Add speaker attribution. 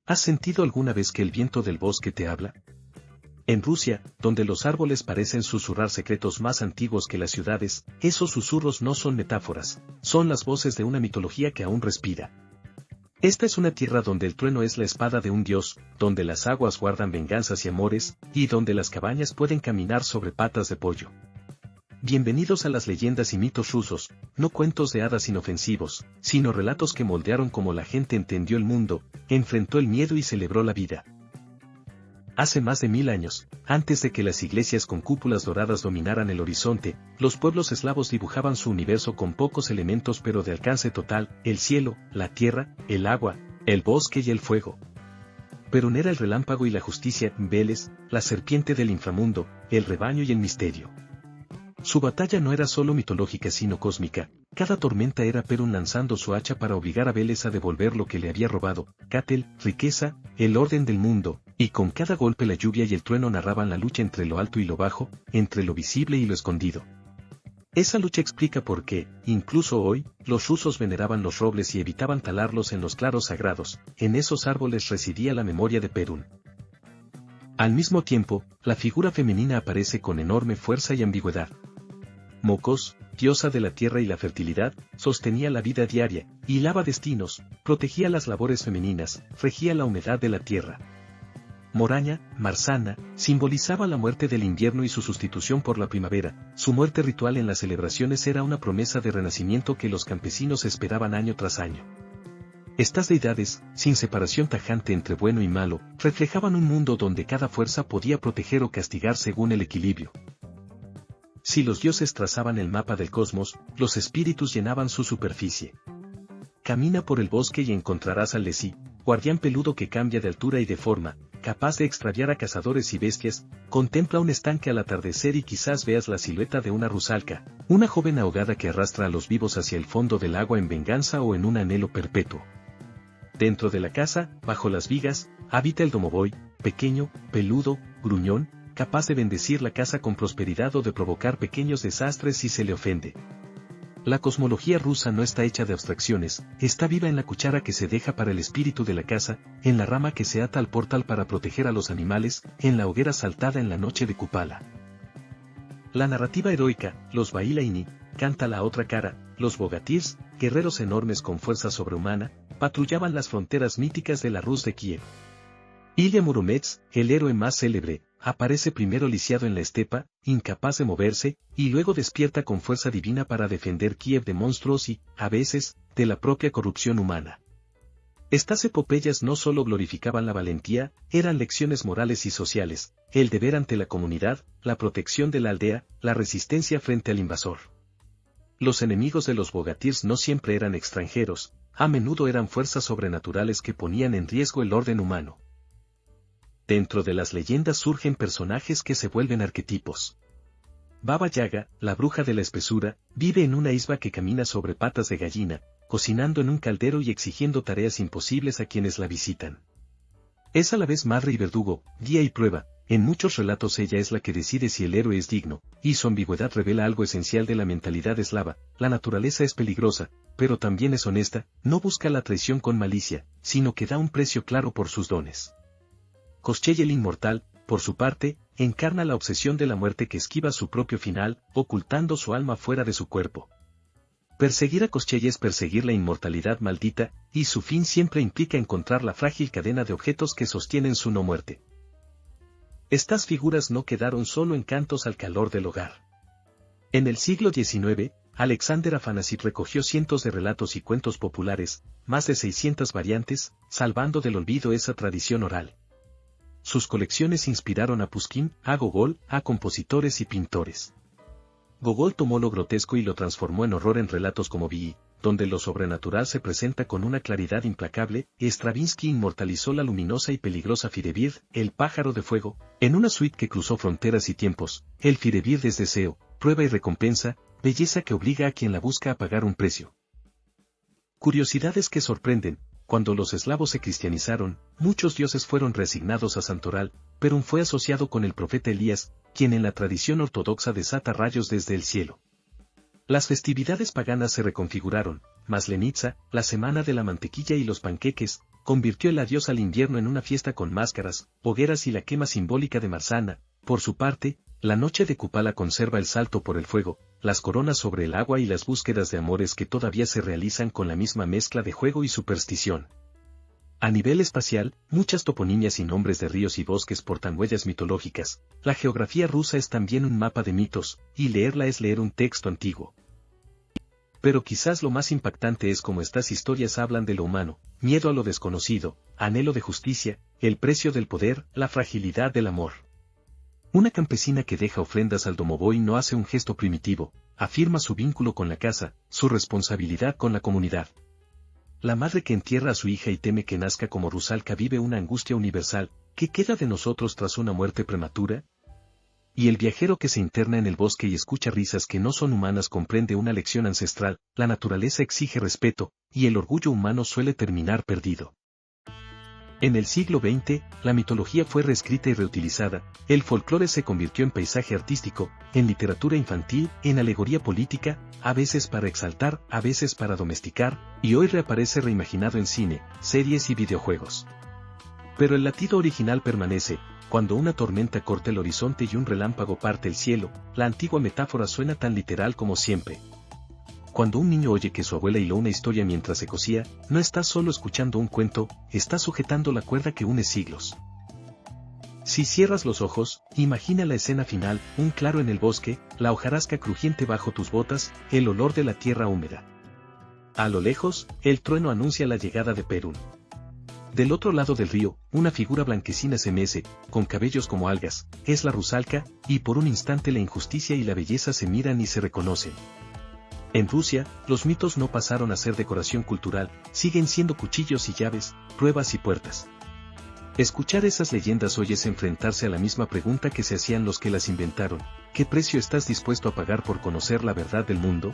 Speaker 1: ¿Has sentido alguna vez que el viento del bosque te habla? En Rusia, donde los árboles parecen susurrar secretos más antiguos que las ciudades, esos susurros no son metáforas, son las voces de una mitología que aún respira. Esta es una tierra donde el trueno es la espada de un dios, donde las aguas guardan venganzas y amores, y donde las cabañas pueden caminar sobre patas de pollo. Bienvenidos a las leyendas y mitos rusos, no cuentos de hadas inofensivos, sino relatos que moldearon cómo la gente entendió el mundo, enfrentó el miedo y celebró la vida. Hace más de 1000 años, antes de que las iglesias con cúpulas doradas dominaran el horizonte, los pueblos eslavos dibujaban su universo con pocos elementos pero de alcance total: el cielo, la tierra, el agua, el bosque y el fuego. Perún era el relámpago y la justicia, Veles, la serpiente del inframundo, el rebaño y el misterio. Su batalla no era solo mitológica sino cósmica. Cada tormenta era Perún lanzando su hacha para obligar a Veles a devolver lo que le había robado: Catel, riqueza, el orden del mundo, y con cada golpe la lluvia y el trueno narraban la lucha entre lo alto y lo bajo, entre lo visible y lo escondido. Esa lucha explica por qué, incluso hoy, los rusos veneraban los robles y evitaban talarlos en los claros sagrados. En esos árboles residía la memoria de Perún. Al mismo tiempo, la figura femenina aparece con enorme fuerza y ambigüedad. Mokos, diosa de la tierra y la fertilidad, sostenía la vida diaria, hilaba destinos, protegía las labores femeninas, regía la humedad de la tierra. Moraña, Marzana, simbolizaba la muerte del invierno y su sustitución por la primavera. Su muerte ritual en las celebraciones era una promesa de renacimiento que los campesinos esperaban año tras año. Estas deidades, sin separación tajante entre bueno y malo, reflejaban un mundo donde cada fuerza podía proteger o castigar según el equilibrio. Si los dioses trazaban el mapa del cosmos, los espíritus llenaban su superficie. Camina por el bosque y encontrarás al Lesí, guardián peludo que cambia de altura y de forma, capaz de extraviar a cazadores y bestias. Contempla un estanque al atardecer y quizás veas la silueta de una rusalka, una joven ahogada que arrastra a los vivos hacia el fondo del agua en venganza o en un anhelo perpetuo. Dentro de la casa, bajo las vigas, habita el domovoy, pequeño, peludo, gruñón, capaz de bendecir la casa con prosperidad o de provocar pequeños desastres si se le ofende. La cosmología rusa no está hecha de abstracciones, está viva en la cuchara que se deja para el espíritu de la casa, en la rama que se ata al portal para proteger a los animales, en la hoguera saltada en la noche de Kupala. La narrativa heroica, los Bailaini, canta la otra cara. Los Bogatirs, guerreros enormes con fuerza sobrehumana, patrullaban las fronteras míticas de la Rus de Kiev. Ilya Muromets, el héroe más célebre, aparece primero lisiado en la estepa, incapaz de moverse, y luego despierta con fuerza divina para defender Kiev de monstruos y, a veces, de la propia corrupción humana. Estas epopeyas no solo glorificaban la valentía, eran lecciones morales y sociales: el deber ante la comunidad, la protección de la aldea, la resistencia frente al invasor. Los enemigos de los Bogatirs no siempre eran extranjeros, a menudo eran fuerzas sobrenaturales que ponían en riesgo el orden humano. Dentro de las leyendas surgen personajes que se vuelven arquetipos. Baba Yaga, la bruja de la espesura, vive en una isba que camina sobre patas de gallina, cocinando en un caldero y exigiendo tareas imposibles a quienes la visitan. Es a la vez madre y verdugo, guía y prueba. En muchos relatos ella es la que decide si el héroe es digno, y su ambigüedad revela algo esencial de la mentalidad eslava. La naturaleza es peligrosa, pero también es honesta, no busca la traición con malicia, sino que da un precio claro por sus dones. Koschei el inmortal, por su parte, encarna la obsesión de la muerte que esquiva su propio final, ocultando su alma fuera de su cuerpo. Perseguir a Koschei es perseguir la inmortalidad maldita, y su fin siempre implica encontrar la frágil cadena de objetos que sostienen su no muerte. Estas figuras no quedaron solo en cantos al calor del hogar. En el siglo XIX, Alexander Afanasiev recogió cientos de relatos y cuentos populares, más de 600 variantes, salvando del olvido esa tradición oral. Sus colecciones inspiraron a Pushkin, a Gogol, a compositores y pintores. Gogol tomó lo grotesco y lo transformó en horror en relatos como Vii, donde lo sobrenatural se presenta con una claridad implacable. Stravinsky inmortalizó la luminosa y peligrosa Firevir, el pájaro de fuego, en una suite que cruzó fronteras y tiempos. El Firevir es deseo, prueba y recompensa, belleza que obliga a quien la busca a pagar un precio. Curiosidades que sorprenden. Cuando los eslavos se cristianizaron, muchos dioses fueron reasignados a santoral. Perún fue asociado con el profeta Elías, quien en la tradición ortodoxa desata rayos desde el cielo. Las festividades paganas se reconfiguraron, Maslenitsa, la semana de la mantequilla y los panqueques, convirtió el adiós al invierno en una fiesta con máscaras, hogueras y la quema simbólica de Marzana. Por su parte, la noche de Kupala conserva el salto por el fuego, las coronas sobre el agua y las búsquedas de amores que todavía se realizan con la misma mezcla de juego y superstición. A nivel espacial, muchas toponimias y nombres de ríos y bosques portan huellas mitológicas. La geografía rusa es también un mapa de mitos, y leerla es leer un texto antiguo. Pero quizás lo más impactante es cómo estas historias hablan de lo humano, miedo a lo desconocido, anhelo de justicia, el precio del poder, la fragilidad del amor. Una campesina que deja ofrendas al domovoy no hace un gesto primitivo, afirma su vínculo con la casa, su responsabilidad con la comunidad. La madre que entierra a su hija y teme que nazca como Rusalka vive una angustia universal. ¿Qué queda de nosotros tras una muerte prematura? Y el viajero que se interna en el bosque y escucha risas que no son humanas comprende una lección ancestral. La naturaleza exige respeto, y el orgullo humano suele terminar perdido. En el siglo XX, la mitología fue reescrita y reutilizada, el folclore se convirtió en paisaje artístico, en literatura infantil, en alegoría política, a veces para exaltar, a veces para domesticar, y hoy reaparece reimaginado en cine, series y videojuegos. Pero el latido original permanece. Cuando una tormenta corta el horizonte y un relámpago parte el cielo, la antigua metáfora suena tan literal como siempre. Cuando un niño oye que su abuela hiló una historia mientras se cosía, no está solo escuchando un cuento, está sujetando la cuerda que une siglos. Si cierras los ojos, imagina la escena final, un claro en el bosque, la hojarasca crujiente bajo tus botas, el olor de la tierra húmeda. A lo lejos, el trueno anuncia la llegada de Perún. Del otro lado del río, una figura blanquecina se mece, con cabellos como algas, es la Rusalka, y por un instante la injusticia y la belleza se miran y se reconocen. En Rusia, los mitos no pasaron a ser decoración cultural, siguen siendo cuchillos y llaves, pruebas y puertas. Escuchar esas leyendas hoy es enfrentarse a la misma pregunta que se hacían los que las inventaron: ¿qué precio estás dispuesto a pagar por conocer la verdad del mundo?